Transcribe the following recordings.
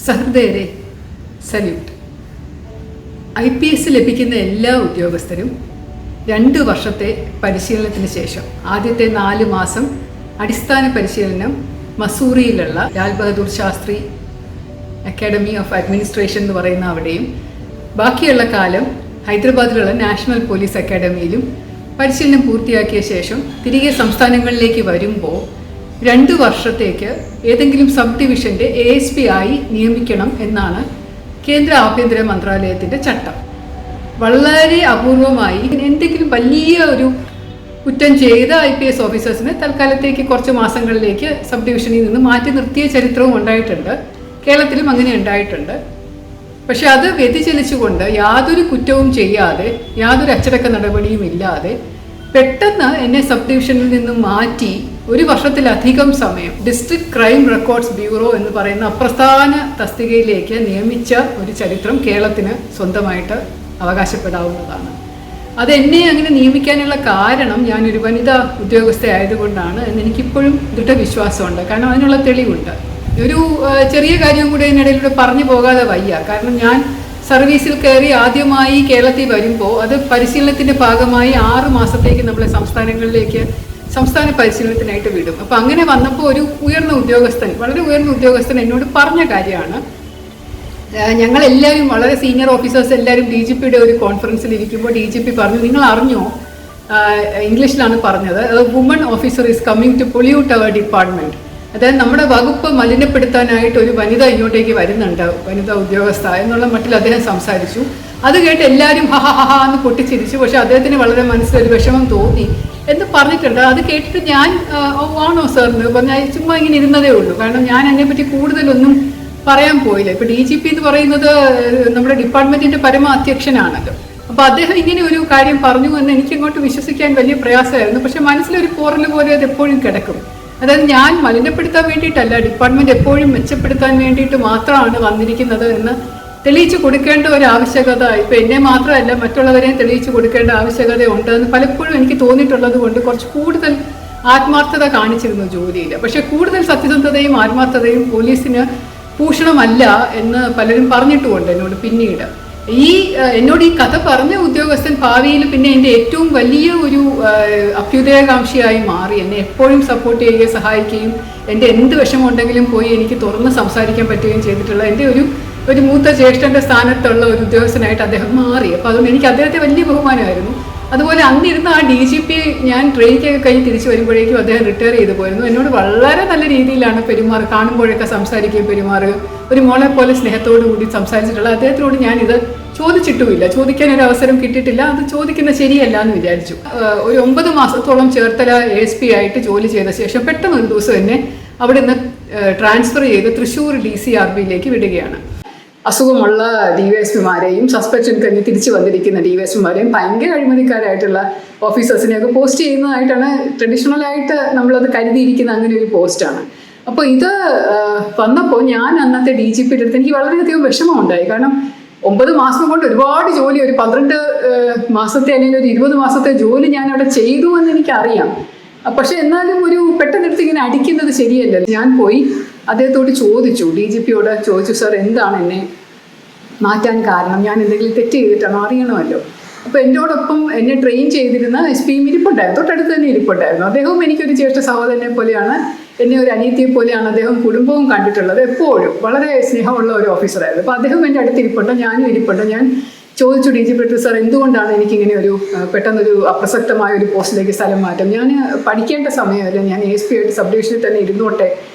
സഹൃദയരെ, salute. IPS ലഭിക്കുന്ന എല്ലാ ഉദ്യോഗസ്ഥരും 2 വർഷത്തെ പരിശീലനത്തിന് ശേഷം ആദ്യത്തെ 4 മാസം അടിസ്ഥാന പരിശീലനം മസൂറിയിലുള്ള Lal Bahadur Shastri academy of administration എന്ന് പറയുന്ന അവിടെയും ബാക്കിയുള്ള കാലം ഹൈദരാബാദിലുള്ള നാഷണൽ പോലീസ് അക്കാഡമിയിലും പരിശീലനം പൂർത്തിയാക്കിയ ശേഷം തിരികെ സംസ്ഥാനങ്ങളിലേക്ക് വരുമ്പോൾ 2 വർഷത്തേക്ക് ഏതെങ്കിലും സബ് ഡിവിഷൻ്റെ ASP ആയി നിയമിക്കണം എന്നാണ് കേന്ദ്ര ആഭ്യന്തര മന്ത്രാലയത്തിൻ്റെ ചട്ടം. വളരെ അപൂർവമായി എന്തെങ്കിലും വലിയ ഒരു കുറ്റം ചെയ്ത IPS ഓഫീസേഴ്സിനെ തൽക്കാലത്തേക്ക് കുറച്ച് മാസങ്ങളിലേക്ക് സബ് ഡിവിഷനിൽ നിന്ന് മാറ്റി നിർത്തിയ ചരിത്രവും ഉണ്ടായിട്ടുണ്ട്. കേരളത്തിലും അങ്ങനെ ഉണ്ടായിട്ടുണ്ട്. പക്ഷെ അത് വ്യതിചലിച്ചുകൊണ്ട് യാതൊരു കുറ്റവും ചെയ്യാതെ യാതൊരു അച്ചടക്ക നടപടിയും ഇല്ലാതെ പെട്ടെന്ന് എന്നെ സബ് ഡിവിഷനിൽ നിന്നും മാറ്റി 1 വർഷത്തിലധികം സമയം ഡിസ്ട്രിക്ട് ക്രൈം റെക്കോർഡ്സ് ബ്യൂറോ എന്ന് പറയുന്ന അപ്രധാന തസ്തികയിലേക്ക് നിയമിച്ച ഒരു ചരിത്രം കേരളത്തിന് സ്വന്തമായിട്ട് അവകാശപ്പെടാവുന്നതാണ്. അതെന്നെ അങ്ങനെ നിയമിക്കാനുള്ള കാരണം ഞാനൊരു വനിതാ ഉദ്യോഗസ്ഥയായതുകൊണ്ടാണ് എന്ന് എനിക്കിപ്പോഴും ദൃഢവിശ്വാസമുണ്ട്. കാരണം അതിനുള്ള തെളിവുണ്ട്. ഒരു ചെറിയ കാര്യം കൂടെ ഇതിനിടയിലൂടെ പറഞ്ഞു പോകാതെ വയ്യ. കാരണം ഞാൻ സർവീസിൽ കയറി ആദ്യമായി കേരളത്തിൽ വരുമ്പോൾ അത് പരിശീലനത്തിൻ്റെ ഭാഗമായി 6 മാസത്തേക്ക് നമ്മളെ സംസ്ഥാന പരിശീലനത്തിനായിട്ട് വിടും. അപ്പോൾ അങ്ങനെ വന്നപ്പോൾ ഒരു വളരെ ഉയർന്ന ഉദ്യോഗസ്ഥൻ എന്നോട് പറഞ്ഞ കാര്യമാണ്, ഞങ്ങളെല്ലാവരും വളരെ സീനിയർ ഓഫീസേഴ്സ് എല്ലാവരും DGPയുടെ ഒരു കോൺഫറൻസിൽ ഇരിക്കുമ്പോൾ DGP പറഞ്ഞു, നിങ്ങൾ അറിഞ്ഞോ, ഇംഗ്ലീഷിലാണ് പറഞ്ഞത്, woman officer is coming to pollute our department. അതായത് നമ്മുടെ വകുപ്പ് മലിനപ്പെടുത്താനായിട്ട് ഒരു വനിത ഇങ്ങോട്ടേക്ക് വരുന്നുണ്ട്, വനിതാ ഉദ്യോഗസ്ഥ എന്നുള്ള മട്ടിൽ അദ്ദേഹം സംസാരിച്ചു. അത് കേട്ട് എല്ലാവരും ഹഹ എന്ന് പൊട്ടിച്ചിരിച്ചു. പക്ഷെ അദ്ദേഹത്തിന് വളരെ മനസ്സിലൊരു വിഷമം തോന്നി എന്ന് പറഞ്ഞിട്ടുണ്ട്. അത് കേട്ടിട്ട് ഞാൻ ആണോ സാർ എന്ന് പറഞ്ഞാൽ ചുമ്മാ ഇങ്ങനെ ഇരുന്നതേ ഉള്ളൂ. കാരണം ഞാൻ അതിനെപ്പറ്റി കൂടുതലൊന്നും പറയാൻ പോയില്ല. ഇപ്പോൾ DGP എന്ന് പറയുന്നത് നമ്മുടെ ഡിപ്പാർട്ട്മെൻറ്റിൻ്റെ പരമ അധ്യക്ഷനാണല്ലോ. അപ്പോൾ അദ്ദേഹം ഇങ്ങനെ ഒരു കാര്യം പറഞ്ഞു എന്ന് എനിക്കിങ്ങോട്ട് വിശ്വസിക്കാൻ വലിയ പ്രയാസമായിരുന്നു. പക്ഷെ മനസ്സിലൊരു പോറൽ പോലെ അത് എപ്പോഴും കിടക്കും. അതായത് ഞാൻ മലിനപ്പെടുത്താൻ വേണ്ടിയിട്ടല്ല, ഡിപ്പാർട്ട്മെൻറ്റ് എപ്പോഴും മെച്ചപ്പെടുത്താൻ വേണ്ടിയിട്ട് മാത്രമാണ് വന്നിരിക്കുന്നത് എന്ന് തെളിയിച്ചു കൊടുക്കേണ്ട ഒരു ആവശ്യകത ഇപ്പം എന്നെ മാത്രമല്ല മറ്റുള്ളവരെയും തെളിയിച്ചു കൊടുക്കേണ്ട ആവശ്യകത ഉണ്ടെന്ന് പലപ്പോഴും എനിക്ക് തോന്നിയിട്ടുള്ളത് കൊണ്ട് കുറച്ച് കൂടുതൽ ആത്മാർത്ഥത കാണിച്ചിരുന്നു ജോലിയിൽ. പക്ഷെ കൂടുതൽ സത്യസന്ധതയും ആത്മാർത്ഥതയും പോലീസിന് ഭൂഷണമല്ല എന്ന് പലരും പറഞ്ഞിട്ടുമുണ്ട് എന്നോട്. പിന്നീട് എന്നോട് ഈ കഥ പറഞ്ഞ ഉദ്യോഗസ്ഥൻ ഭാവിയിൽ പിന്നെ എൻ്റെ ഏറ്റവും വലിയ ഒരു അഭ്യുദയകാംക്ഷിയായി മാറി. എന്നെ എപ്പോഴും സപ്പോർട്ട് ചെയ്യുകയും സഹായിക്കുകയും എൻ്റെ എന്ത് വിഷമമുണ്ടെങ്കിലും പോയി എനിക്ക് തുറന്ന് സംസാരിക്കാൻ പറ്റുകയും ചെയ്തിട്ടുള്ള എൻ്റെ ഒരു മൂത്ത ജ്യേഷ്ഠൻ്റെ സ്ഥാനത്തുള്ള ഒരു ഉദ്യോഗസ്ഥനായിട്ട് അദ്ദേഹം മാറി. അപ്പോൾ അതുകൊണ്ട് എനിക്ക് അദ്ദേഹത്തെ വലിയ ബഹുമാനമായിരുന്നു. അതുപോലെ അന്നിരുന്ന ആ DGP ഞാൻ ട്രെയിനിക്കൊക്കെ കഴിഞ്ഞ് തിരിച്ചു വരുമ്പോഴേക്കും അദ്ദേഹം റിട്ടയർ ചെയ്തു പോയിരുന്നു. എന്നോട് വളരെ നല്ല രീതിയിലാണ് കാണുമ്പോഴൊക്കെ സംസാരിക്കുകയും പെരുമാറുകയും ഒരു മോളെ പോലെ സ്നേഹത്തോടു കൂടി സംസാരിച്ചിട്ടുള്ള അദ്ദേഹത്തിനോട് ഞാനിത് ചോദിച്ചിട്ടുമില്ല, ചോദിക്കാൻ ഒരു അവസരം കിട്ടിയിട്ടില്ല. അത് ചോദിക്കുന്നത് ശരിയല്ല എന്ന് വിചാരിച്ചു. ഒരു 9 മാസത്തോളം ചേർത്തല ASP ആയിട്ട് ജോലി ചെയ്ത ശേഷം പെട്ടെന്ന് ഒരു ദിവസം എന്നെ അവിടെ നിന്ന് ട്രാൻസ്ഫർ ചെയ്ത് തൃശ്ശൂർ DCRBയിലേക്ക് വിടുകയാണ്. അസുഖമുള്ള DYSPമാരെയും സസ്പെൻഷൻ കഴിഞ്ഞ് തിരിച്ചു വന്നിരിക്കുന്ന DYSPമാരെയും ഭയങ്കര അഴിമതിക്കാരായിട്ടുള്ള ഓഫീസേഴ്സിനെയൊക്കെ പോസ്റ്റ് ചെയ്യുന്നതായിട്ടാണ് ട്രഡീഷണലായിട്ട് നമ്മളത് കരുതിയിരിക്കുന്ന അങ്ങനെ ഒരു പോസ്റ്റാണ്. അപ്പോൾ ഇത് വന്നപ്പോൾ ഞാൻ അന്നത്തെ DGPയുടെ അടുത്ത് എനിക്ക് വളരെയധികം വിഷമമുണ്ടായി. കാരണം 9 മാസം കൊണ്ട് ഒരുപാട് ജോലി, ഒരു 12 മാസത്തെ അല്ലെങ്കിൽ ഒരു 20 മാസത്തെ ജോലി ഞാൻ അവിടെ ചെയ്തു എന്ന് എനിക്കറിയാം. പക്ഷെ എന്നാലും ഒരു പെട്ടെന്നെടുത്ത് ഇങ്ങനെ അടിക്കുന്നത് ശരിയല്ല. ഞാൻ പോയി അദ്ദേഹത്തോട് ചോദിച്ചു, DGPയോട് ചോദിച്ചു, സാർ എന്താണ് എന്നെ മാറ്റാൻ കാരണം, ഞാൻ എന്തെങ്കിലും തെറ്റ് ചെയ്തിട്ടാണോ, അറിയണമല്ലോ. അപ്പോൾ എന്നോടൊപ്പം എന്നെ ട്രെയിൻ ചെയ്തിരുന്ന SPയും ഇരിപ്പുണ്ടായിരുന്നു, തൊട്ടടുത്ത് തന്നെ ഇരിപ്പുണ്ടായിരുന്നു. അദ്ദേഹവും എനിക്കൊരു ജ്യേഷ്ഠ സഹോദരനെ പോലെയാണ്, എന്നെ ഒരു അനിയത്തിയെ പോലെയാണ് അദ്ദേഹം കുടുംബവും കണ്ടിട്ടുള്ളത്. എപ്പോഴും വളരെ സ്നേഹമുള്ള ഒരു ഓഫീസറായിരുന്നു. അപ്പോൾ അദ്ദേഹം എൻ്റെ അടുത്ത് ഇരിപ്പുണ്ട്, ഞാനും ഇരിപ്പുണ്ട്. ഞാൻ ചോദിച്ചു DGP സാർ എന്തുകൊണ്ടാണ് എനിക്കിങ്ങനെ പെട്ടെന്നൊരു അപ്രസക്തമായ ഒരു പോസ്റ്റിലേക്ക് സ്ഥലം മാറ്റം, ഞാൻ പഠിക്കേണ്ട സമയമല്ല, ഞാൻ ASP ആയിട്ട് സബ് ഡിവിഷനിൽ തന്നെ ഇരുന്നോട്ടെ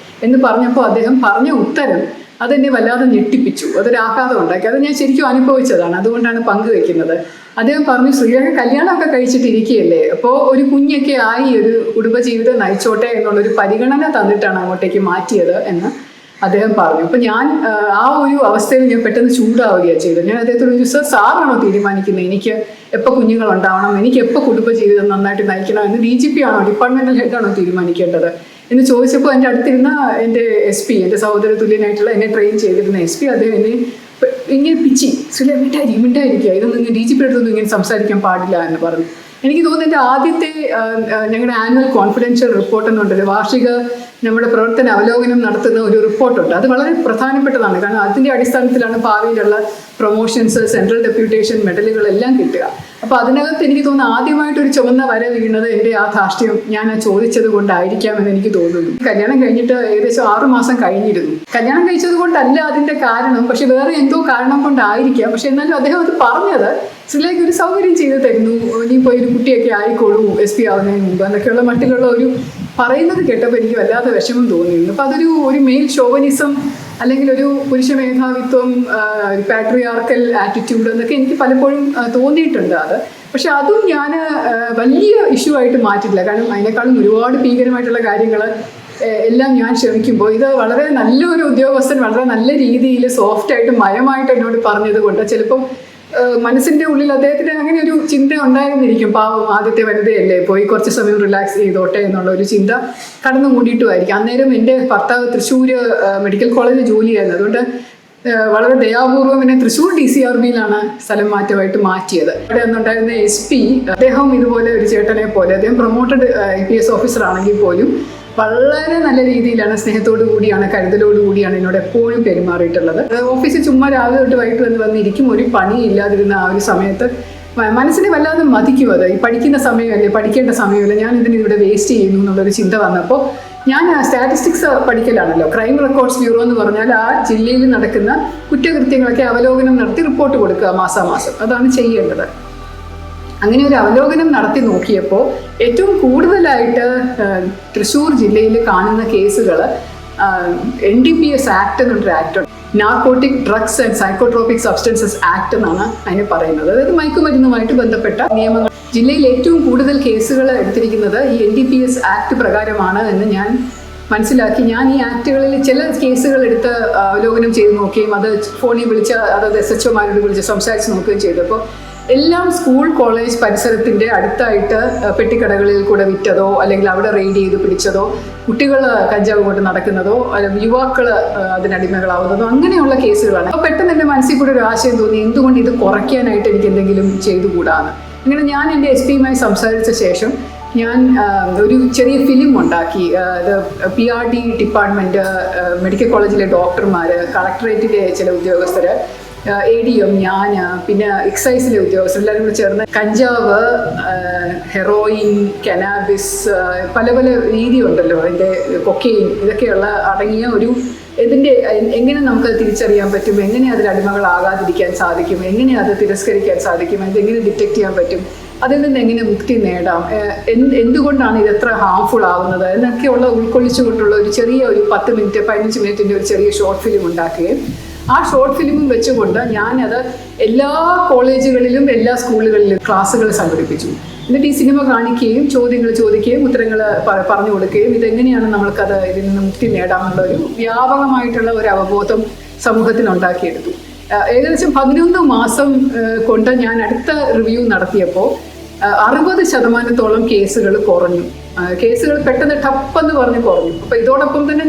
എന്ന് പറഞ്ഞപ്പോൾ അദ്ദേഹം പറഞ്ഞ ഉത്തരം അതെന്നെ വല്ലാതെ ഞെട്ടിപ്പിച്ചു. അതൊരു ആഘാതം ഉണ്ടാക്കി. അത് ഞാൻ ശരിക്കും അനുഭവിച്ചതാണ്, അതുകൊണ്ടാണ് പങ്കുവെക്കുന്നത്. അദ്ദേഹം പറഞ്ഞു, ശ്രീരേഖ കല്യാണമൊക്കെ കഴിച്ചിട്ടിരിക്കുകയല്ലേ, അപ്പോൾ ഒരു കുഞ്ഞൊക്കെ ആയി ഒരു കുടുംബജീവിതം നയിച്ചോട്ടെ എന്നുള്ളൊരു പരിഗണന തന്നിട്ടാണ് അങ്ങോട്ടേക്ക് മാറ്റിയത് എന്ന് അദ്ദേഹം പറഞ്ഞു. അപ്പം ഞാൻ ആ ഒരു അവസ്ഥയിൽ ഞാൻ പെട്ടെന്ന് ചൂടാവുകയാണ് ചെയ്തത്. ഞാൻ അദ്ദേഹത്തോട് ചോദിച്ചു, സാറാണോ തീരുമാനിക്കുന്നത് എനിക്ക് എപ്പോൾ കുഞ്ഞുങ്ങളുണ്ടാവണം, എനിക്ക് എപ്പോൾ കുടുംബജീവിതം നന്നായിട്ട് നയിക്കണം എന്ന് DGP ആണോ, ഡിപ്പാർട്ട്മെന്റൽ ഹെഡാണോ തീരുമാനിക്കേണ്ടത് എന്ന് ചോദിച്ചപ്പോൾ എൻ്റെ അടുത്തിരുന്ന എൻ്റെ SP, എൻ്റെ സഹോദര തുല്യനായിട്ടുള്ള എന്നെ ട്രെയിൻ ചെയ്തിരുന്ന SP അദ്ദേഹം എന്നെ ഇങ്ങനെ പിച്ചി, മിണ്ടായിരിക്കുക, ഇതൊന്നും DGP അടുത്തൊന്നും ഇങ്ങനെ സംസാരിക്കാൻ പാടില്ല എന്ന് പറഞ്ഞു. എനിക്ക് തോന്നുന്നു എൻ്റെ ആദ്യത്തെ ഞങ്ങളുടെ ആനുവൽ കോൺഫിഡൻഷ്യൽ റിപ്പോർട്ട് എന്നുണ്ടല്ലോ, വാർഷിക നമ്മുടെ പ്രവർത്തന അവലോകനം നടത്തുന്ന ഒരു റിപ്പോർട്ടുണ്ട്. അത് വളരെ പ്രധാനപ്പെട്ടതാണ്. കാരണം അതിൻ്റെ അടിസ്ഥാനത്തിലാണ് ഭാവിയിലുള്ള പ്രൊമോഷൻസ്, സെൻട്രൽ ഡെപ്യൂട്ടേഷൻ, മെഡലുകളെല്ലാം കിട്ടുക. അപ്പോൾ അതിനകത്ത് എനിക്ക് തോന്നുന്നു ആദ്യമായിട്ടൊരു ചുവന്ന വര വീണത് എൻ്റെ ആ ധാർഷ്ട്യം ഞാൻ ചോദിച്ചത് കൊണ്ടായിരിക്കാമെന്ന് എനിക്ക് തോന്നുന്നു. കല്യാണം കഴിഞ്ഞിട്ട് ഏകദേശം 6 മാസം കഴിഞ്ഞിരുന്നു. കല്യാണം കഴിച്ചത് കൊണ്ടല്ല അതിൻ്റെ കാരണം, പക്ഷെ വേറെ എന്തോ കാരണം കൊണ്ടായിരിക്കാം. പക്ഷെ എന്നാലും അദ്ദേഹം അത് പറഞ്ഞത് ശ്രീലേക്ക് ഒരു സൗകര്യം ചെയ്തു തരുന്നു, നീ പോയി ഒരു കുട്ടിയൊക്കെ ആയിക്കോളൂ SP ആവുന്നതിന് മുമ്പ് എന്നൊക്കെയുള്ള മറ്റുള്ള ഒരു പറയുന്നത് കേട്ടപ്പോൾ എനിക്ക് വല്ലാത്ത വിഷമം തോന്നിയിരുന്നു. അപ്പോൾ അതൊരു മെയിൽ ഷോവനിസം അല്ലെങ്കിൽ ഒരു പുരുഷ മേധാവിത്വം, പാട്രിയാർക്കൽ ആറ്റിറ്റ്യൂഡ് എന്നൊക്കെ എനിക്ക് പലപ്പോഴും തോന്നിയിട്ടുണ്ട്. പക്ഷെ അതും ഞാൻ വലിയ ഇഷ്യൂ ആയിട്ട് മാറ്റില്ല. കാരണം അതിനേക്കാളും ഒരുപാട് ഭീകരമായിട്ടുള്ള കാര്യങ്ങൾ എല്ലാം ഞാൻ ക്ഷമിക്കുമ്പോൾ ഇത് വളരെ നല്ലൊരു ഉദ്യോഗസ്ഥൻ വളരെ നല്ല രീതിയിൽ സോഫ്റ്റായിട്ട് മയമായിട്ട് എന്നോട് പറഞ്ഞത് കൊണ്ട് ചിലപ്പം മനസ്സിൻ്റെ ഉള്ളിൽ അദ്ദേഹത്തിന് അങ്ങനെ ഒരു ചിന്ത ഉണ്ടായിരുന്നിരിക്കും. പാവം ആദ്യത്തെ വനിതയല്ലേ, പോയി കുറച്ച് സമയം റിലാക്സ് ചെയ്തോട്ടെ എന്നുള്ള ഒരു ചിന്ത കടന്നു മൂടിയിട്ടുമായിരിക്കും. അന്നേരം എൻ്റെ ഭർത്താവ് തൃശ്ശൂർ മെഡിക്കൽ കോളേജിൽ ജോലിയായിരുന്നു. അതുകൊണ്ട് വളരെ ദയാപൂർവം എന്നെ തൃശ്ശൂർ DCRBയിലാണ് സ്ഥലം മാറ്റമായിട്ട് മാറ്റിയത്. അവിടെ ഒന്നുണ്ടായിരുന്ന SP അദ്ദേഹം ഇതുപോലെ ഒരു ചേട്ടനെ പോലെ, അദ്ദേഹം പ്രൊമോട്ടഡ് IPS ഓഫീസർ ആണെങ്കിൽ പോലും വളരെ നല്ല രീതിയിലാണ്, സ്നേഹത്തോടു കൂടിയാണ്, കരുതലോടു കൂടിയാണ് എന്നോട് എപ്പോഴും പെരുമാറിയിട്ടുള്ളത്. ഓഫീസിൽ ചുമ്മാ രാവിലെ തൊട്ട് വൈകിട്ട് വന്നിരിക്കും. ഒരു പണിയില്ലാതിരുന്ന ആ ഒരു സമയത്ത് മനസ്സിനെ വല്ലാതെ മതിക്കും. അത് ഈ പഠിക്കുന്ന സമയമല്ലേ, പഠിക്കേണ്ട സമയമല്ലേ, ഞാൻ ഇതിനിവിടെ വേസ്റ്റ് ചെയ്യുന്നു എന്നുള്ളൊരു ചിന്ത വന്നപ്പോൾ ഞാൻ സ്റ്റാറ്റിസ്റ്റിക്സ് പഠിക്കലാണല്ലോ. ക്രൈം റെക്കോർഡ്സ് ബ്യൂറോ എന്ന് പറഞ്ഞാൽ ആ ജില്ലയിൽ നടക്കുന്ന കുറ്റകൃത്യങ്ങളൊക്കെ അവലോകനം നടത്തി റിപ്പോർട്ട് കൊടുക്കുക മാസാമാസം. അതാണ് ചെയ്യേണ്ടത്. അങ്ങനെ ഒരു അവലോകനം നടത്തി നോക്കിയപ്പോൾ ഏറ്റവും കൂടുതലായിട്ട് തൃശ്ശൂർ ജില്ലയിൽ കാണുന്ന കേസുകൾ NDPS ആക്ട് എന്നുള്ളൊരു act, narcotic drugs and psychotropic substances act എന്നാണ് അതിന് പറയുന്നത്. അതായത് മയക്കുമരുന്നുമായിട്ട് ബന്ധപ്പെട്ട നിയമങ്ങൾ. ജില്ലയിൽ ഏറ്റവും കൂടുതൽ കേസുകൾ എടുത്തിരിക്കുന്നത് ഈ NDPS ആക്ട് പ്രകാരമാണ് എന്ന് ഞാൻ മനസ്സിലാക്കി. ഞാൻ ഈ ആക്ടുകളിൽ ചില കേസുകൾ എടുത്ത് അവലോകനം ചെയ്ത് നോക്കുകയും അത് ഫോണിൽ വിളിച്ച് അതായത് SHOമാരോട് വിളിച്ച് സംസാരിച്ച് നോക്കുകയും ചെയ്തപ്പോൾ എല്ലാം സ്കൂൾ കോളേജ് പരിസരത്തിൻ്റെ അടുത്തായിട്ട് പെട്ടിക്കടകളിൽ കൂടെ വിറ്റതോ അല്ലെങ്കിൽ അവിടെ റെയ്ഡ് ചെയ്ത് പിടിച്ചതോ, കുട്ടികൾ കഞ്ചാവ് കൊണ്ട് നടക്കുന്നതോ, യുവാക്കൾ അതിനടിമകളാവുന്നതോ അങ്ങനെയുള്ള കേസുകളാണ്. അപ്പോൾ പെട്ടെന്ന് എൻ്റെ മനസ്സിൽ കൂടെ ഒരു ആശയം തോന്നി, എന്തുകൊണ്ട് ഇത് കുറയ്ക്കാനായിട്ട് എനിക്ക് എന്തെങ്കിലും ചെയ്തുകൂടാന്ന്. അങ്ങനെ ഞാൻ എൻ്റെ SP-യുമായി സംസാരിച്ച ശേഷം ഞാൻ ഒരു ചെറിയ ഫിലിം ഉണ്ടാക്കി. അത് PRD ഡിപ്പാർട്ട്മെൻറ്റ്, മെഡിക്കൽ കോളേജിലെ ഡോക്ടർമാർ, കളക്ടറേറ്റിലെ ചില ഉദ്യോഗസ്ഥർ, ADM, ഞാൻ, പിന്നെ എക്സൈസിലെ ഉദ്യോഗസ്ഥർ എല്ലാവരും കൂടി ചേർന്ന് കഞ്ചാവ്, ഹെറോയിൻ, കനാബിസ്, പല പല രീതിയുണ്ടല്ലോ, അതിൻ്റെ കൊക്കെയിൻ, ഇതൊക്കെയുള്ള അടങ്ങിയ ഒരു ഇതിൻ്റെ എങ്ങനെ നമുക്ക് തിരിച്ചറിയാൻ പറ്റും, എങ്ങനെ അതിൽ അടിമകളാകാതിരിക്കാൻ സാധിക്കും, എങ്ങനെ അത് തിരസ്കരിക്കാൻ സാധിക്കും, അതെങ്ങനെ ഡിറ്റക്ട് ചെയ്യാൻ പറ്റും, അതിൽ നിന്ന് എങ്ങനെ മുക്തി നേടാം, എന്തുകൊണ്ടാണ് ഇത് എത്ര ഹാംഫുൾ ആവുന്നത് എന്നൊക്കെയുള്ള ഉൾക്കൊള്ളിച്ചുകൊണ്ടുള്ള ഒരു ചെറിയ ഒരു 10 മിനിറ്റ് 15 മിനിറ്റിൻ്റെ ഒരു ചെറിയ ഷോർട്ട് ഫിലിം ഉണ്ടാക്കുകയും ആ ഷോർട്ട് ഫിലിമും വെച്ചുകൊണ്ട് ഞാനത് എല്ലാ കോളേജുകളിലും എല്ലാ സ്കൂളുകളിലും ക്ലാസ്സുകൾ സംഘടിപ്പിച്ചു. എന്നിട്ട് ഈ സിനിമ കാണിക്കുകയും ചോദ്യങ്ങൾ ചോദിക്കുകയും ഉത്തരങ്ങൾ പറഞ്ഞു കൊടുക്കുകയും ഇതെങ്ങനെയാണ് നമ്മൾക്കത് ഇതിൽ നിന്ന് മുക്തി നേടാമെന്നുള്ള ഒരു വ്യാപകമായിട്ടുള്ള ഒരു അവബോധം സമൂഹത്തിനുണ്ടാക്കിയെടുത്തു. ഏകദേശം 11 മാസം കൊണ്ട് ഞാൻ അടുത്ത റിവ്യൂ നടത്തിയപ്പോൾ 60% കേസുകൾ കുറഞ്ഞു. കേസുകൾ പെട്ടെന്ന് ടപ്പെന്ന് പറഞ്ഞ് കുറഞ്ഞു. അപ്പോൾ ഇതോടൊപ്പം തന്നെ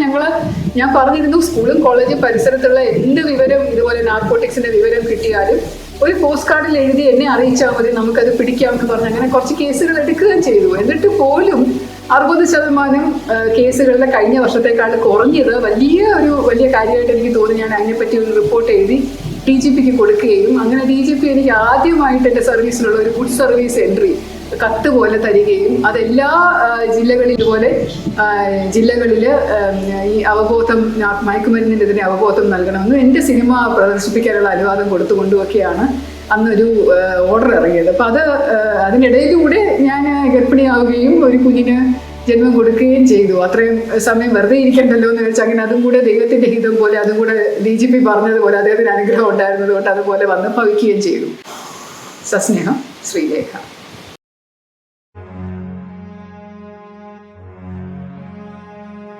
ഞാൻ പറഞ്ഞിരുന്നു, സ്കൂളും കോളേജും പരിസരത്തുള്ള എന്ത് വിവരം, ഇതുപോലെ നാർക്കോട്ടിക്സിൻ്റെ വിവരം കിട്ടിയാലും ഒരു പോസ്റ്റ് കാർഡിൽ എഴുതി എന്നെ അറിയിച്ചാൽ മതി, നമുക്കത് പിടിക്കാമെന്ന് പറഞ്ഞ് അങ്ങനെ കുറച്ച് കേസുകൾ എടുക്കുകയും ചെയ്തു. എന്നിട്ട് പോലും 60% കേസുകളിലെ കഴിഞ്ഞ വർഷത്തേക്കാൾ കുറഞ്ഞത് വലിയ കാര്യമായിട്ട് എനിക്ക് തോന്നി. ഞാൻ അതിനെപ്പറ്റി ഒരു റിപ്പോർട്ട് എഴുതി DGPക്ക് കൊടുക്കുകയും അങ്ങനെ DGP എനിക്ക് ആദ്യമായിട്ട് എൻ്റെ സർവീസിലുള്ള ഒരു ഗുഡ് സർവീസ് എൻട്രി കത്ത് പോലെ തരികയും അതെല്ലാ ജില്ലകളിൽ ഇതുപോലെ ജില്ലകളിൽ ഈ അവബോധം, മയക്കുമരുന്നിനെതിരെ അവബോധം നൽകണമെന്നും എൻ്റെ സിനിമ പ്രദർശിപ്പിക്കാനുള്ള അനുവാദം കൊടുത്തുകൊണ്ടുമൊക്കെയാണ് അന്നൊരു ഓർഡർ ഇറങ്ങിയത്. അപ്പോൾ അതിനിടയിലൂടെ ഞാൻ ഗർഭിണിയാവുകയും ഒരു കുഞ്ഞിന് ജന്മം കൊടുക്കുകയും ചെയ്തു. അത്രയും സമയം വെറുതെ ഇരിക്കണ്ടല്ലോ എന്ന് വെച്ചാൽ അങ്ങനെ അതും കൂടെ ദൈവത്തിൻ്റെ ഹിതം പോലെ, അതും കൂടെ DGP പറഞ്ഞതുപോലെ അദ്ദേഹത്തിന് അനുഗ്രഹം ഉണ്ടായിരുന്നത് കൊണ്ട് അതുപോലെ വന്ന് ഭവിക്കുകയും ചെയ്തു. സസ്നേഹം, ശ്രീലേഖ.